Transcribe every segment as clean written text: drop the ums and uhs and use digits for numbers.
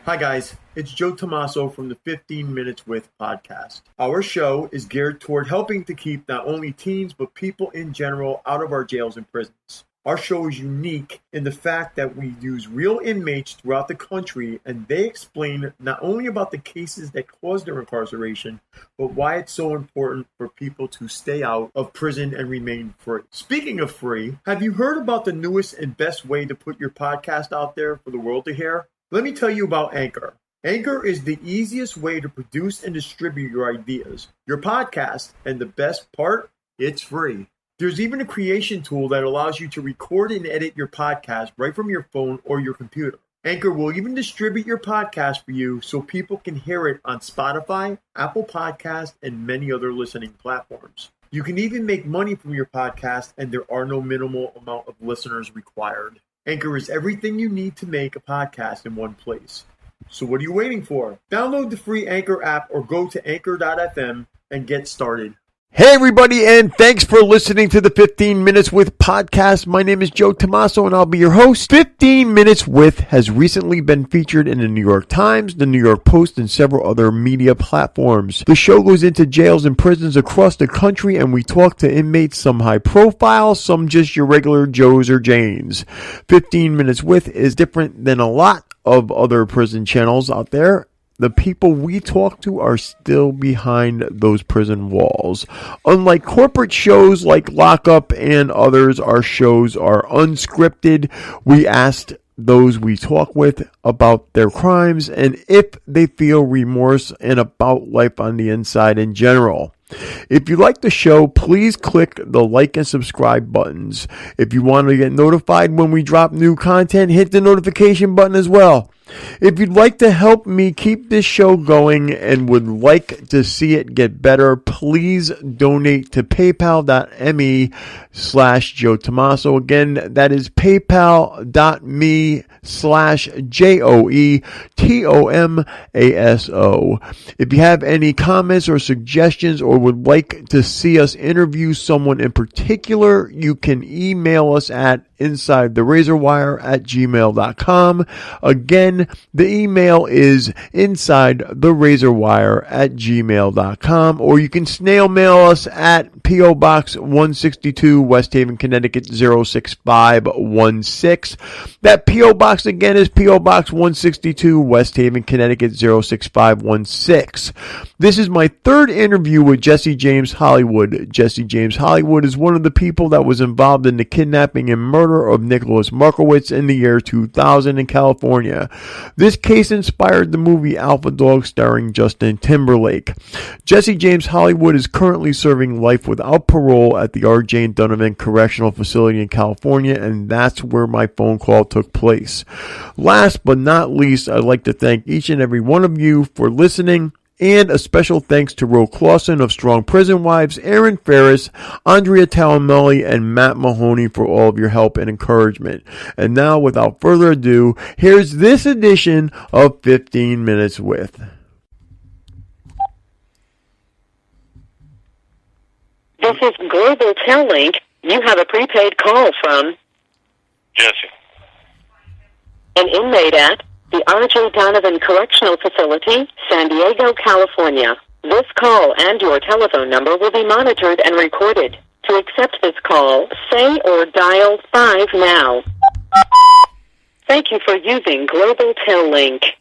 Hi guys, it's Joe Tommaso from the 15 Minutes With podcast. Our show is geared toward helping to keep not only teens but people in general out of our jails and prisons. Our show is unique in the fact that we use real inmates throughout the country and they explain not only about the cases that caused their incarceration, but why it's so important for people to stay out of prison and remain free. Speaking of free, have you heard about the newest and best way to put your podcast out there for the world to hear? Let me tell you about Anchor. Anchor is the easiest way to produce and distribute your ideas, your podcast, and the best part, it's free. There's even a creation tool that allows you to record and edit your podcast right from your phone or your computer. Anchor will even distribute your podcast for you so people can hear it on Spotify, Apple Podcasts, and many other listening platforms. You can even make money from your podcast, and there are no minimal amount of listeners required. Anchor is everything you need to make a podcast in one place. So what are you waiting for? Download the free Anchor app or go to anchor.fm and get started. Hey everybody, and thanks for listening to the 15 Minutes With podcast. My name is Joe Tommaso and I'll be your host. 15 Minutes With has recently been featured in the New York Times, the New York Post, and several other media platforms. The show goes into jails and prisons across the country and we talk to inmates, some high profile, some just your regular Joes or Janes. 15 Minutes With is different than a lot of other prison channels out there. The people we talk to are still behind those prison walls. Unlike corporate shows like Lockup and others, our shows are unscripted. We asked those we talk with about their crimes and if they feel remorse and about life on the inside in general. If you like the show, please click the like and subscribe buttons. If you want to get notified when we drop new content, hit the notification button as well. If you'd like to help me keep this show going and would like to see it get better, please donate to paypal.me/Joe Tommaso. Again, that is paypal.me/JoeTomaso. If you have any comments or suggestions or would like to see us interview someone in particular, you can email us at insidetherazorwire@gmail.com. Again, the email is insidetherazorwire@gmail.com, or you can snail mail us at P.O. Box 162, West Haven, Connecticut 06516. That P.O. Box again is P.O. Box 162, West Haven, Connecticut 06516. This is my third interview with Jesse James Hollywood. Jesse James Hollywood is one of the people that was involved in the kidnapping and murder of Nicholas Markowitz in the year 2000 in California. This case inspired the movie Alpha Dog starring Justin Timberlake. Jesse James Hollywood is currently serving life without parole at the R.J. Donovan Correctional Facility in California, and that's where my phone call took place. Last but not least, I'd like to thank each and every one of you for listening. And a special thanks to Ro Clausen of Strong Prison Wives, Aaron Ferris, Andrea Talamelli, and Matt Mahoney for all of your help and encouragement. And now, without further ado, here's this edition of 15 Minutes With. This is Global Tel-Link. You have a prepaid call from Jesse. An inmate at the R.J. Donovan Correctional Facility, San Diego, California. This call and your telephone number will be monitored and recorded. To accept this call, say or dial 5 now. Thank you for using Global Tel-Link.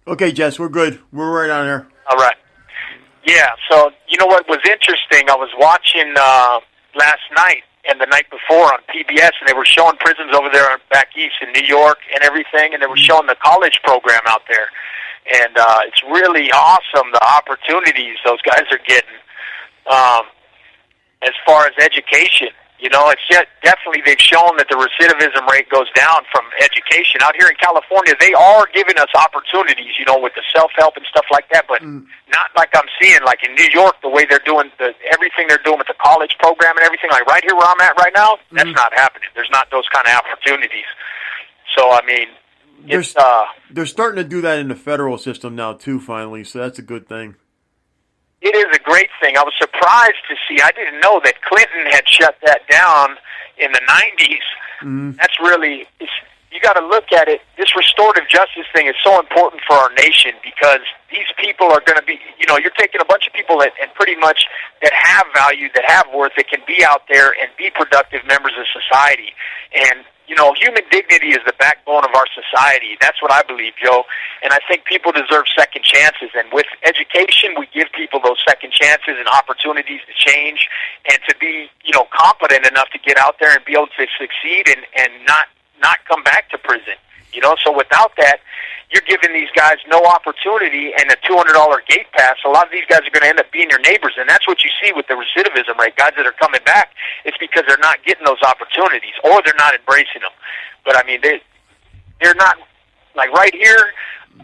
Okay, Jess, we're good. We're right on here. All right. Yeah, so you know what was interesting? I was watching last night and the night before on PBS, and they were showing prisons over there back east in New York and everything, and they were showing the college program out there. And it's really awesome, the opportunities those guys are getting as far as education. You know, it's definitely they've shown that the recidivism rate goes down from education. Out here in California, they are giving us opportunities, you know, with the self-help and stuff like that, but not like I'm seeing, like in New York, the way they're doing, everything they're doing with the college program and everything, like right here where I'm at right now, that's not happening. There's not those kind of opportunities. So, I mean, they're starting to do that in the federal system now, too, finally, so that's a good thing. It is a great thing. I was surprised to see. I didn't know that Clinton had shut that down in the 90s. That's really, you got to look at it. This restorative justice thing is so important for our nation because these people are going to be, you're taking a bunch of people that, and pretty much that have value, that have worth, that can be out there and be productive members of society. And, human dignity is the backbone of our society. That's what I believe, Joe. And I think people deserve second chances. And with education, we give people those second chances and opportunities to change and to be, competent enough to get out there and be able to succeed and not come back to prison. So without that, you're giving these guys no opportunity, and a $200 gate pass, a lot of these guys are going to end up being your neighbors, and that's what you see with the recidivism rate. Guys that are coming back, it's because they're not getting those opportunities, or they're not embracing them. But, I mean, they're not, like right here,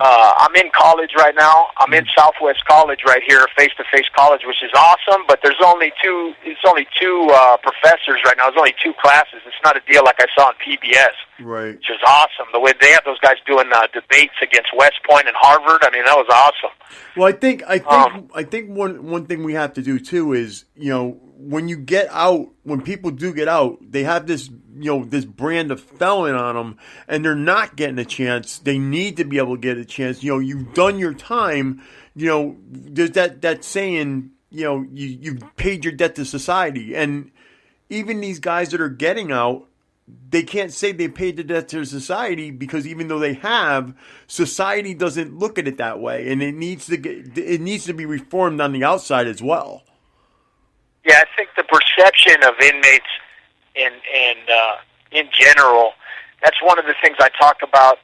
I'm in college right now. I'm in Southwest College right here, face-to-face college, which is awesome, but there's only two professors right now. There's only 2 classes. It's not a deal like I saw on PBS, right? Which is awesome. The way they have those guys doing debates against West Point and Harvard, I mean, that was awesome. Well, I think one thing we have to do too is, when you get out, when people do get out, they have this, this brand of felon on them, and they're not getting a chance. They need to be able to get a chance. You've done your time. There's that saying, you've paid your debt to society. And even these guys that are getting out, they can't say they paid the debt to society because even though they have, society doesn't look at it that way, and it needs to be reformed on the outside as well. Yeah, I think the perception of inmates in general, that's one of the things I talk about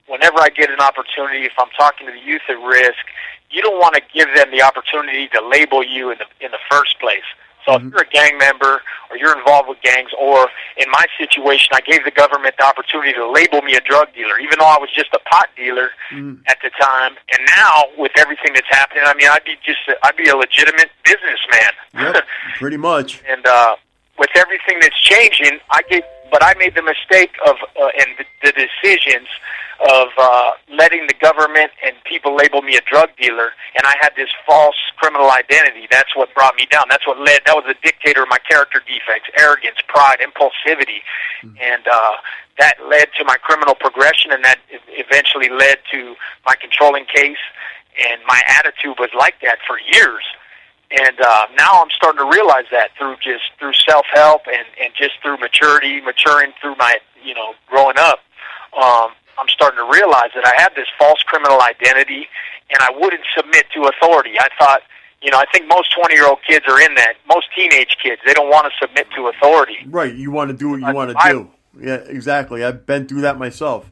whenever I get an opportunity. If I'm talking to the youth at risk, you don't want to give them the opportunity to label you in the first place. So if you're a gang member or you're involved with gangs, or in my situation, I gave the government the opportunity to label me a drug dealer, even though I was just a pot dealer at the time. And now, with everything that's happening, I mean, I'd be a legitimate businessman. Yep, pretty much. And with everything that's changing, but I made the mistake of and the decisions of letting the government and people label me a drug dealer, and I had this false criminal identity. That's what brought me down. That was a dictator of my character defects: arrogance, pride, impulsivity, and that led to my criminal progression, and that eventually led to my controlling case, and my attitude was like that for years. And now I'm starting to realize that through self-help and just through maturing through my, growing up. I'm starting to realize that I had this false criminal identity, and I wouldn't submit to authority. I thought, I think most 20-year-old kids are in that. Most teenage kids, they don't want to submit to authority. Right, you want to do what you want to do. Yeah, exactly. I've been through that myself.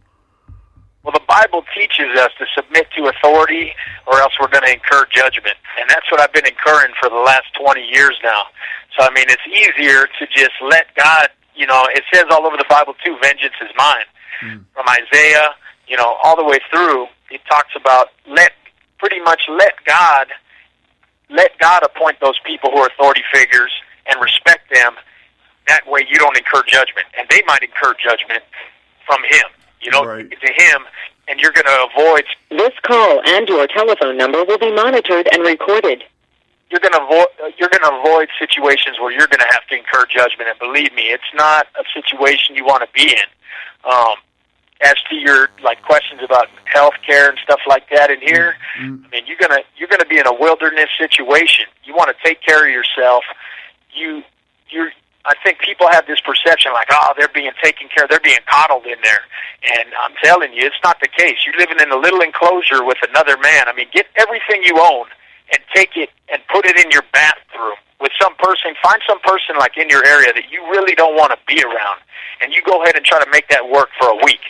Well, the Bible teaches us to submit to authority, or else we're going to incur judgment. And that's what I've been incurring for the last 20 years now. So, I mean, it's easier to just let God, it says all over the Bible, too, vengeance is mine. From Isaiah, all the way through, it talks about let God appoint those people who are authority figures and respect them. That way you don't incur judgment. And they might incur judgment from him. Right. To him, and you're going to avoid... This call and your telephone number will be monitored and recorded. You're going to avoid situations where you're going to have to incur judgment, and believe me, it's not a situation you want to be in. As to your questions about health care and stuff like that in here, I mean, you're gonna be in a wilderness situation. You want to take care of yourself. I think people have this perception they're being taken care of, they're being coddled in there. And I'm telling you, it's not the case. You're living in a little enclosure with another man. I mean, get everything you own and take it and put it in your bathroom with some person. Find some person in your area that you really don't want to be around, and you go ahead and try to make that work for a week.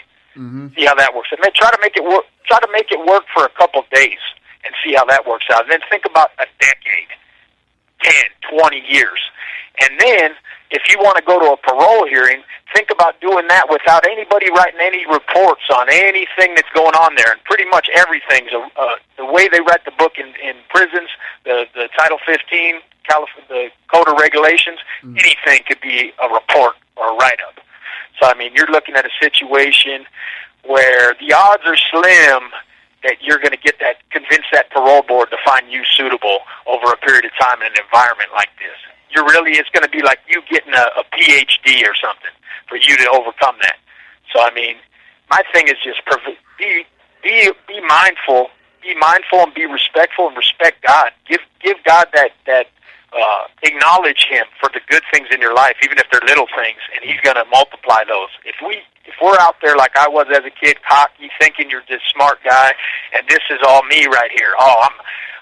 See how that works. And then try to make it work. Try to make it work for a couple of days and see how that works out. And then think about a decade, 10, 20 years. And then, if you want to go to a parole hearing, think about doing that without anybody writing any reports on anything that's going on there. And pretty much everything's the way they write the book in prisons, the Title 15, the Code of Regulations, anything could be a report or a write-up. So, I mean, you're looking at a situation where the odds are slim that you're going to convince that parole board to find you suitable over a period of time in an environment like this. It's going to be like you getting a PhD or something for you to overcome that. So, I mean, my thing is just be mindful, and be respectful, and respect God. Give God that acknowledge Him for the good things in your life, even if they're little things, and He's going to multiply those. If we're out there like I was as a kid, cocky, thinking you're this smart guy, and this is all me right here. Oh,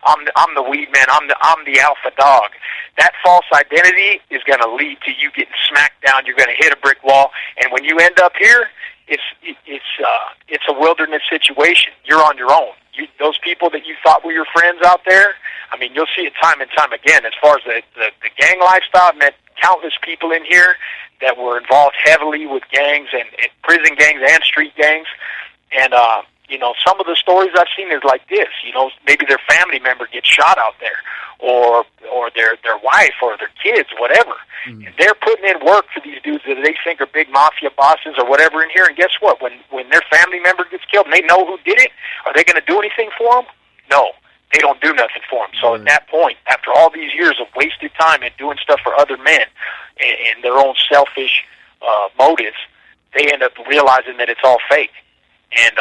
I'm the weed man. I'm the alpha dog. That false identity is going to lead to you getting smacked down. You're going to hit a brick wall, and when you end up here, it's a wilderness situation. You're on your own. Those people that you thought were your friends out there, I mean, you'll see it time and time again. As far as the gang lifestyle, I've met countless people in here that were involved heavily with gangs and prison gangs and street gangs. And, some of the stories I've seen is like this. Maybe their family member gets shot out there, or their wife or their kids, whatever. Mm-hmm. And they're putting in work for these dudes that they think are big mafia bosses or whatever in here. And guess what? When their family member gets killed and they know who did it, are they going to do anything for them? No. They don't do nothing for them. So at that point, after all these years of wasted time and doing stuff for other men and their own selfish motives, they end up realizing that it's all fake. And,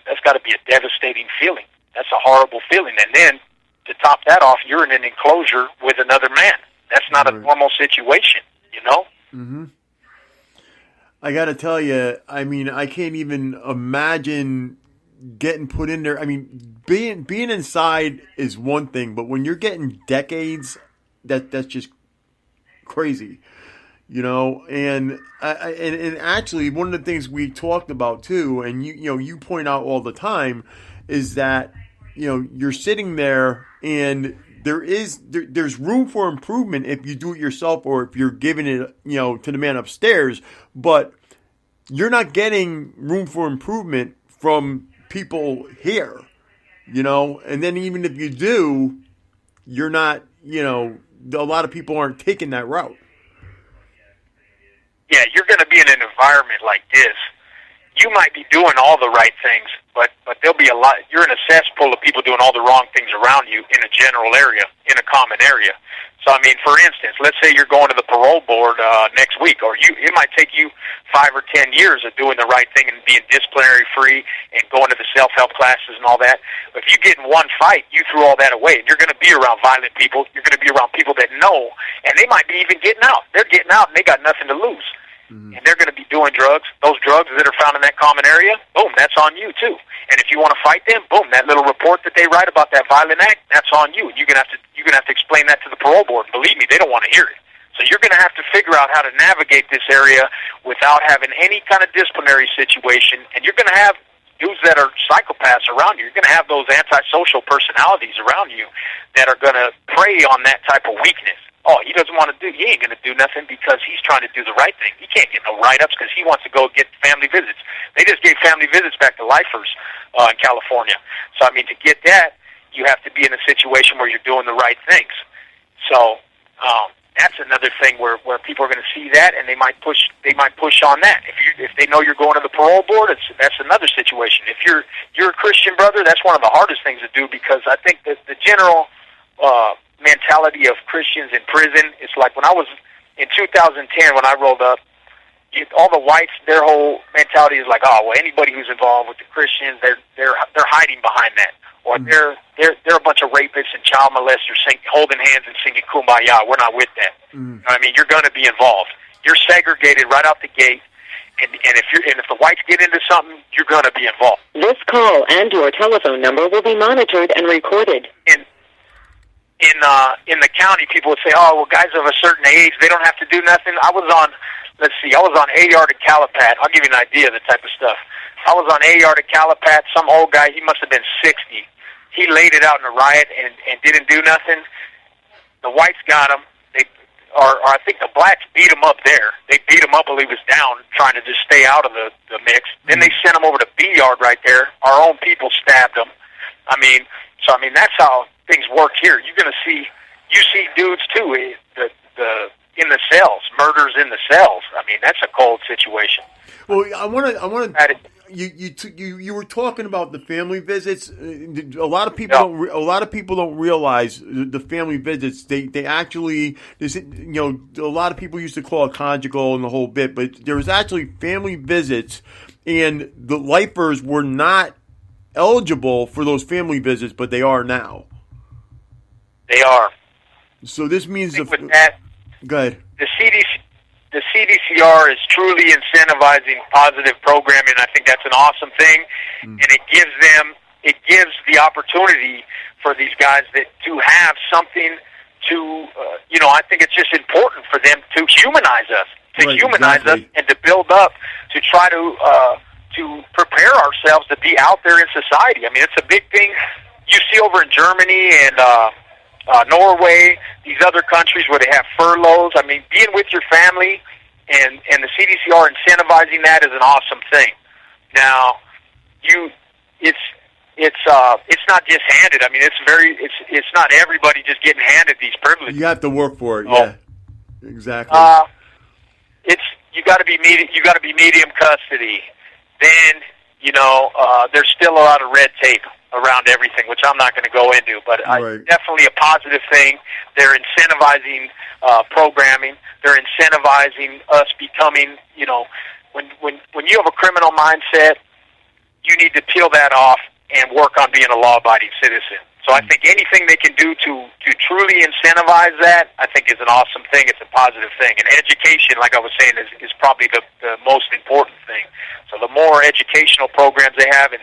that's got to be a devastating feeling. That's a horrible feeling. And then, to top that off, you're in an enclosure with another man. That's not a normal situation, Mm-hmm. I got to tell you, I mean, I can't even imagine getting put in there. I mean, being inside is one thing, but when you're getting decades, that's just crazy, And and actually, one of the things we talked about too, and you point out all the time, is that you're sitting there and there's room for improvement if you do it yourself or if you're giving it to the man upstairs, but you're not getting room for improvement from people here, and then even if you do, you're not, a lot of people aren't taking that route. Yeah, you're going to be in an environment like this. You might be doing all the right things, but there'll be a lot. You're in a cesspool of people doing all the wrong things around you in a general area, in a common area. So, I mean, for instance, let's say you're going to the parole board next week, or it might take you 5 or 10 years of doing the right thing and being disciplinary free and going to the self-help classes and all that. But if you get in one fight, you threw all that away, and you're going to be around violent people. You're going to be around people that know, and they might be even getting out. They're getting out, and they got nothing to lose. And they're going to be doing drugs. Those drugs that are found in that common area, boom, that's on you too. And if you want to fight them, boom, that little report that they write about that violent act, that's on you. And you're going to have to explain that to the parole board. Believe me, they don't want to hear it. So you're going to have to figure out how to navigate this area without having any kind of disciplinary situation. And you're going to have dudes that are psychopaths around you. You're going to have those antisocial personalities around you that are going to prey on that type of weakness. Oh, he doesn't want to he ain't going to do nothing because he's trying to do the right thing. He can't get no write-ups because he wants to go get family visits. They just gave family visits back to lifers in California. So, I mean, to get that, you have to be in a situation where you're doing the right things. So, that's another thing where people are going to see that and they might push on that. If they know you're going to the parole board, that's another situation. If you're a Christian brother, that's one of the hardest things to do because I think that the general mentality of Christians in prison, it's like when I was in 2010 when I rolled up, all the whites, their whole mentality is like, oh well, anybody who's involved with the Christians, they're hiding behind that, or they're a bunch of rapists and child molesters holding hands and singing Kumbaya. We're not with that. You know what I mean, you're going to be involved. You're segregated right out the gate. And if the whites get into something, you're going to be involved. This call and your telephone number will be monitored and recorded. In the county, people would say, oh, well, guys of a certain age, they don't have to do nothing. I was on A-Yard at Calipat. I'll give you an idea of the type of stuff. I was on A-Yard at Calipat. Some old guy, he must have been 60. He laid it out in a riot and didn't do nothing. The whites got him. I think the blacks beat him up there. They beat him up while he was down, trying to just stay out of the mix. Then they sent him over to B-Yard right there. Our own people stabbed him. I mean, that's how things work here. You see dudes too, in the cells, murders in the cells. I mean, that's a cold situation. Well, I want to. You were talking about the family visits. A lot of people don't realize the family visits. They actually, a lot of people used to call it conjugal and the whole bit, but there was actually family visits And the lifers were not eligible for those family visits, but they are now. They are. So this means with that, go ahead. The CDCR is truly incentivizing positive programming. I think that's an awesome thing, and it gives the opportunity for these guys to have something to, I think it's just important for them to humanize us, us and to build up, to try to prepare ourselves to be out there in society. I mean, it's a big thing you see over in Germany and Norway, these other countries where they have furloughs. I mean, being with your family and the CDCR incentivizing that is an awesome thing. Now, it's not just handed. I mean, it's not everybody just getting handed these privileges. You have to work for it. Yeah, exactly. You got to be medium custody. Then there's still a lot of red tape around everything, which I'm not going to go into. But definitely a positive thing. They're incentivizing programming. They're incentivizing us becoming. When you have a criminal mindset, you need to peel that off and work on being a law-abiding citizen. So I think anything they can do to truly incentivize that, I think is an awesome thing. It's a positive thing. And education, like I was saying, is probably the most important thing. So the more educational programs they have and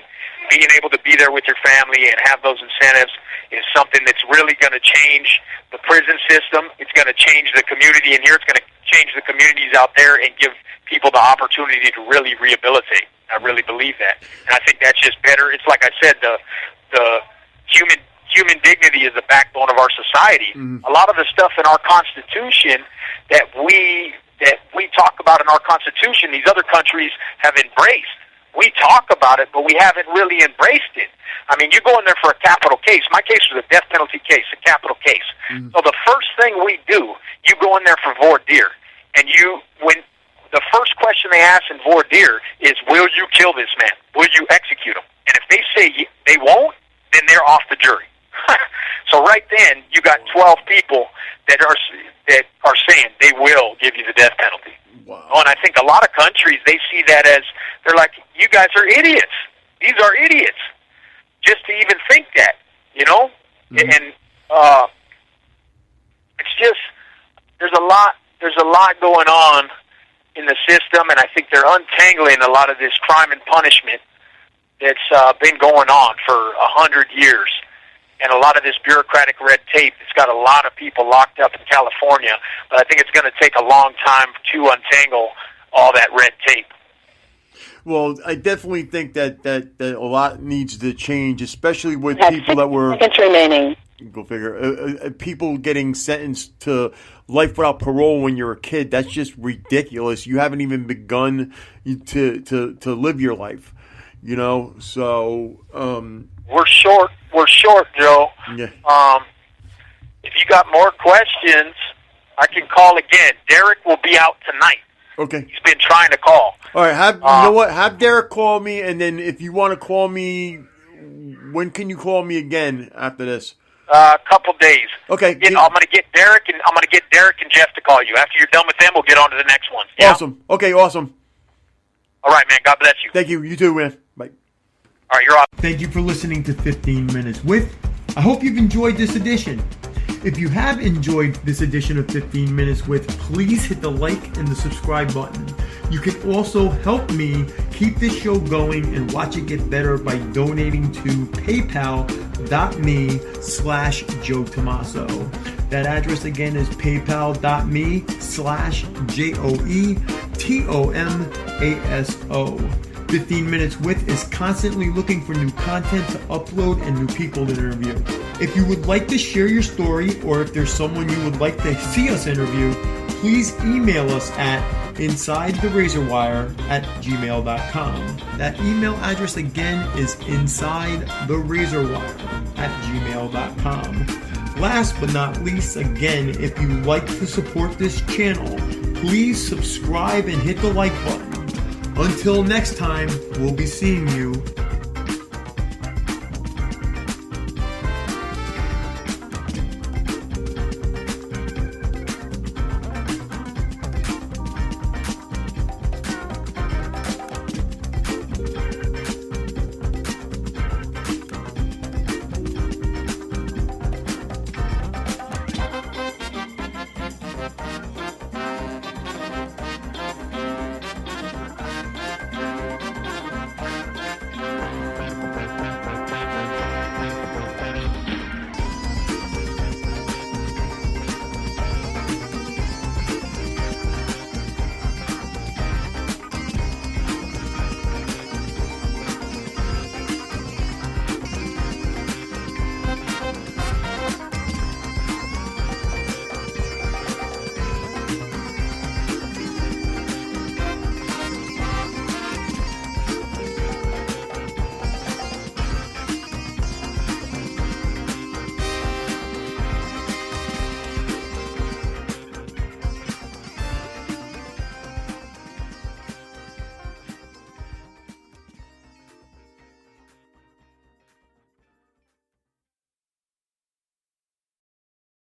being able to be there with your family and have those incentives is something that's really going to change the prison system. It's going to change the community in here. It's going to change the communities out there and give people the opportunity to really rehabilitate. I really believe that. And I think that's just better. It's like I said, the human dignity is the backbone of our society. A lot of the stuff in our Constitution that we talk about in our Constitution, these other countries have embraced. We talk about it, but we haven't really embraced it. I mean, you go in there for a capital case. My case was a death penalty case, a capital case. So the first thing we do, you go in there for voir dire, and when the first question they ask in voir dire is, will you kill this man? Will you execute him? And if they say they won't, then they're off the jury. So right then, you got 12 people that are saying they will give you the death penalty. Wow. Oh, and I think a lot of countries, they see that as, they're like, you guys are idiots. These are idiots. Just to even think that, And it's just, there's a lot going on in the system, and I think they're untangling a lot of this crime and punishment that's been going on for 100 years. And a lot of this bureaucratic red tape, it's got a lot of people locked up in California, but I think it's going to take a long time to untangle all that red tape. Well, I definitely think that a lot needs to change, especially with people that were... Seconds remaining. Go figure. People getting sentenced to life without parole when you're a kid, that's just ridiculous. You haven't even begun to live your life, so... We're short, Joe. Yeah. If you got more questions, I can call again. Derek will be out tonight. Okay. He's been trying to call. All right. You know what? Have Derek call me, and then if you want to call me, when can you call me again after this? A couple days. Okay. I'm going to get Derek and Jeff to call you. After you're done with them, we'll get on to the next one. Yeah? Awesome. Okay. Awesome. All right, man. God bless you. Thank you. You too, man. Bye. All right, you're off. Thank you for listening to 15 Minutes With. I hope you've enjoyed this edition. If you have enjoyed this edition of 15 Minutes With, please hit the like and the subscribe button. You can also help me keep this show going and watch it get better by donating to paypal.me/Joe Tomaso. That address again is paypal.me/JoeTomaso. 15 Minutes With is constantly looking for new content to upload and new people to interview. If you would like to share your story, or if there's someone you would like to see us interview, please email us at insidetherazorwire@gmail.com. That email address again is insidetherazorwire@gmail.com. Last but not least, again, if you like to support this channel, please subscribe and hit the like button. Until next time, we'll be seeing you